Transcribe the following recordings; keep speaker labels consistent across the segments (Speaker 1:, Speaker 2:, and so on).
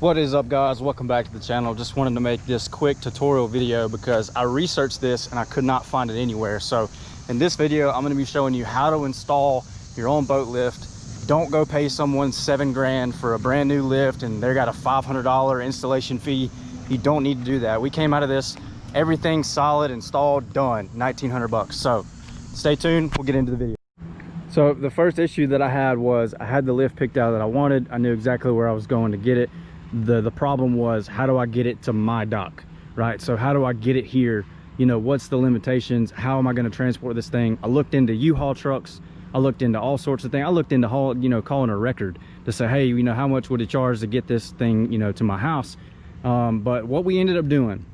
Speaker 1: What is up, guys? Welcome back to the channel. Just wanted to make this quick tutorial video because I researched this and I could not find it anywhere. So in this video, I'm going to be showing you how to install your own boat lift. Don't go pay someone $7 grand for a brand new lift and they got a $500 installation fee. You don't need to do that. We came out of this, everything solid, installed, done, 1,900 bucks. So stay tuned, we'll get into the video. So the first issue that I had was I had the lift picked out that I wanted. I knew exactly where I was going to get it. The problem was, how do I get it to my dock, right? So how do I get it here? You know, what's the limitations? How am I going to transport this thing? I looked into U-Haul trucks. I looked into all sorts of things. I looked into calling a record to say, hey, you know, how much would it charge to get this thing, you know, to my house? But what we ended up doing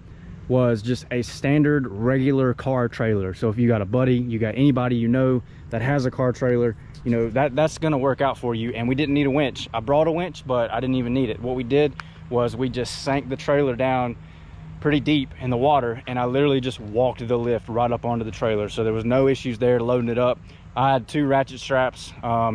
Speaker 1: was just a standard regular car trailer. So if you got a buddy, you got anybody you know that has a car trailer, you know, that's gonna work out for you. And we didn't need a winch. I brought a winch, but I didn't even need it. What we did was we just sank the trailer down pretty deep in the water, and I literally just walked the lift right up onto the trailer. So there was no issues there loading it up. I had 2 ratchet straps,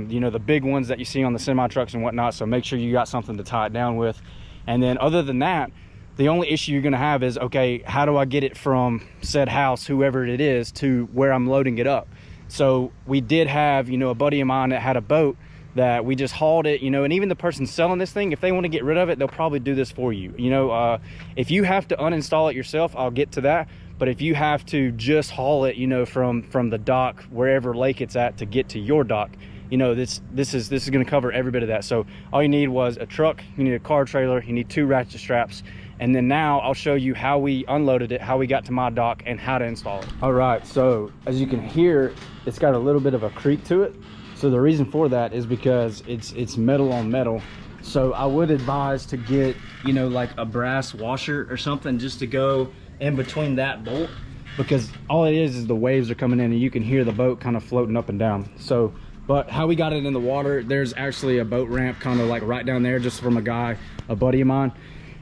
Speaker 1: you know, the big ones that you see on the semi trucks and whatnot. So make sure you got something to tie it down with. And then other than that, the only issue you're gonna have is, okay, how do I get it from said house, whoever it is, to where I'm loading it up? So we did have, you know, a buddy of mine that had a boat that we just hauled it, you know, and even the person selling this thing, if they want to get rid of it, they'll probably do this for you. You know, if you have to uninstall it yourself, I'll get to that. But if you have to just haul it, you know, from the dock, wherever lake it's at, to get to your dock, you know, this is going to cover every bit of that. So all you need was a truck, you need a car trailer, you need 2 ratchet straps. And then now I'll show you how we unloaded it, how we got to my dock, and how to install it. All right, so as you can hear, it's got a little bit of a creak to it. So the reason for that is because it's metal on metal. So I would advise to get, you know, like a brass washer or something just to go in between that bolt, because all it is the waves are coming in and you can hear the boat kind of floating up and down. So, but how we got it in the water, there's actually a boat ramp kind of like right down there, just from a buddy of mine.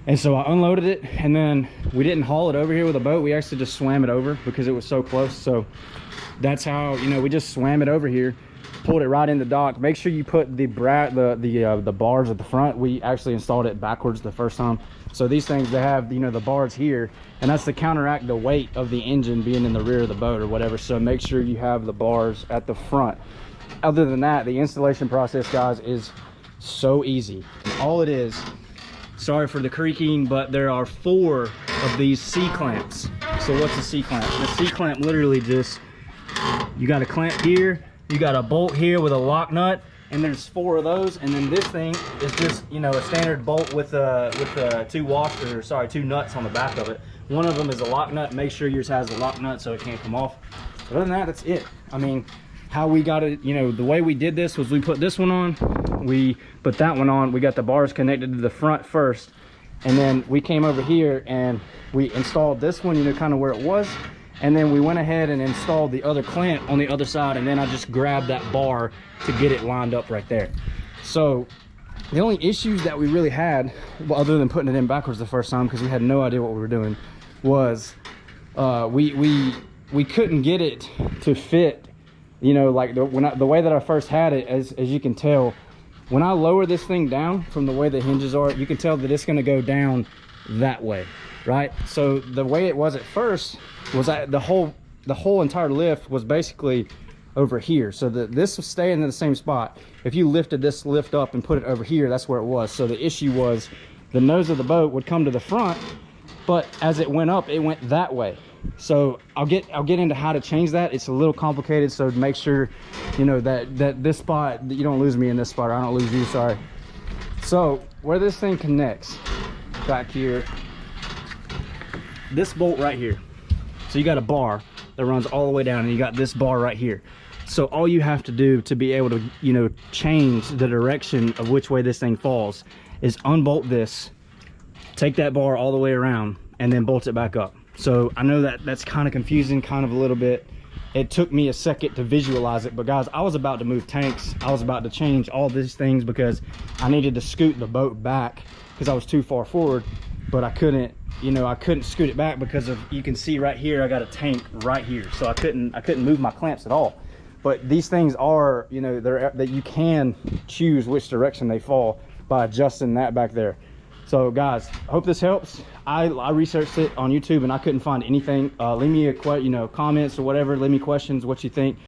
Speaker 1: And so I unloaded it, and then we didn't haul it over here with a boat. We actually just swam it over because it was so close. So that's how, you know, we just swam it over here, pulled it right in the dock. Make sure you put the bars at the front. We actually installed it backwards the first time. So these things, they have, you know, the bars here, and that's to counteract the weight of the engine being in the rear of the boat or whatever. So make sure you have the bars at the front. Other than that, the installation process, guys, is so easy. All it is, sorry for the creaking, but there are 4 of these C-clamps. So what's a C-clamp? The C-clamp literally just, you got a clamp here, you got a bolt here with a lock nut, and there's 4 of those. And then this thing is just, you know, a standard bolt with 2 nuts on the back of it. One of them is a lock nut. Make sure yours has a lock nut so it can't come off. Other than that, that's it. I mean, how we got it, you know, the way we did this was we put this one on, we put that one on, we got the bars connected to the front first, and then we came over here and we installed this one, you know, kind of where it was, and then we went ahead and installed the other clamp on the other side, and then I just grabbed that bar to get it lined up right there. So the only issues that we really had, well, other than putting it in backwards the first time because we had no idea what we were doing, was we couldn't get it to fit. You know, like the way that I first had it, as you can tell, when I lower this thing down from the way the hinges are, you can tell that it's going to go down that way, right? So the way it was at first was that the whole entire lift was basically over here. So this was staying in the same spot. If you lifted this lift up and put it over here, that's where it was. So the issue was the nose of the boat would come to the front, but as it went up, it went that way. So I'll get into how to change that. It's a little complicated, so make sure, you know, that this spot, that you don't lose me in this spot, or I don't lose you, sorry. So where this thing connects back here, this bolt right here, so you got a bar that runs all the way down, and you got this bar right here. So all you have to do to be able to, you know, change the direction of which way this thing falls is unbolt this, take that bar all the way around, and then bolt it back up. So I know that that's kind of confusing, kind of a little bit. It took me a second to visualize it, but guys, I was about to move tanks. I was about to change all these things because I needed to scoot the boat back because I was too far forward, but I couldn't, you know, I couldn't scoot it back because of, you can see right here, I got a tank right here. So I couldn't move my clamps at all. But these things are, you know, that you can choose which direction they fall by adjusting that back there. So guys, hope this helps. I researched it on YouTube and I couldn't find anything. Leave me a comments or whatever. Leave me questions, what you think.